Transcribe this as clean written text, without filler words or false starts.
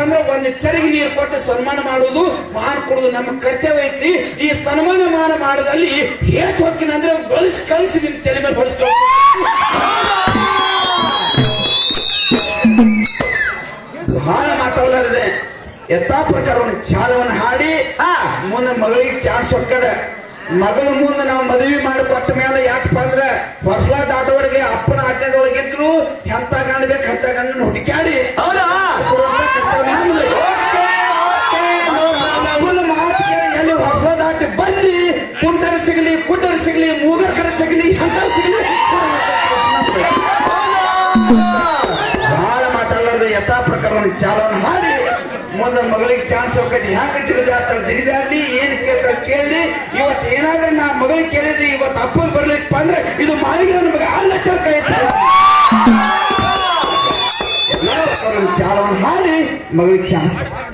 ಅಂದ್ರೆ ಒಂದು ಚರಿಗೆ ನೀರು ಕೊಟ್ಟು ಸನ್ಮಾನ ಮಾಡುವುದು ಮಹಾನ್ ಕೊಡುದು ನಮ್ಮ ಕರ್ತವ್ಯ ಐತಿ. ಈ ಸನ್ಮಾನ ಮಾಡಿದಲ್ಲಿ ಹೇಗೆ ಹೋಗ್ತೀನಿ ಅಂದ್ರೆ ಬಳಸಿ ಕಳಿಸಿ ನಿಮ್ ತಲೆ ಮೇಲೆ ಹೊಡಿಸ್ಕೊ ಬಹಳ ಮಾತಾಡಲಾರಿದೆ. ಯಥಾ ಪ್ರಕಾರ ಒಂದು ಚಾಲವನ್ನು ಹಾಡಿ ಮುಂದೆ ಮಗಳಿಗೆ ಚಾನ್ಸ್ ಹೋಗ್ತದ. ಮಗಳ ಮುಂದೆ ನಾವು ಮದುವೆ ಮಾಡಿ ಕೊಟ್ಟ ಮೇಲೆ ಯಾಕಪ್ಪ ಅಂದ್ರೆ ಹೊಸಲ ದಾಟೋವರೆಗೆ ಅಪ್ಪನ ಆಜ್ಞೆದೊಳಗಿದ್ರು ಎಂತ ಕಾಣ್ಬೇಕು ಅಂತ ಗಂಡನ ಹುಡುಕಾಡಿ ಎಲ್ಲಿ ಹೊಸಲ ದಾಟಿ ಬಂದು ಕುಂಟರ್ ಸಿಗಲಿ ಕುಟ್ಟರ್ ಸಿಗಲಿ ಮೂಗರ್ ಕಡೆ ಸಿಗಲಿ ಅಂತ ಸಿಗಲಿ ಬಹಳ ಮಾತಾಡಲಾರ್ದು ಯಥಾ ಪ್ರಕಾರ ಒಂದು ಚಾಲವನ್ನು ಮಾಡಿ ಮುಂದೆ ಮಗಳಿಗೆ ಚಾನ್ಸ್ ಹೋಗ್ತೈತಿ. ಹ್ಯಾಂಗ ಜಿಗಿದಾಡ್ಲಿ ಏನ್ ಕೇಳ್ತಾರೆ ಕೇಳಿ. ಇವತ್ತು ಏನಾದ್ರೂ ನಾ ಮಗಳಿಗೆ ಕೇಳಿದ್ರಿ ಇವತ್ತು ಅಪ್ಪ ಬರ್ಲಿಕ್ಕೆ ಅಂದ್ರೆ ಇದು ಮಾಲಿಗೆ ನಮಗೆ ಅಲ್ಲ ಕೈ ಚಾಲವನ್ನು ಮಾಡಿ ಮಗಳಿಗೆ ಚಾನ್ಸ್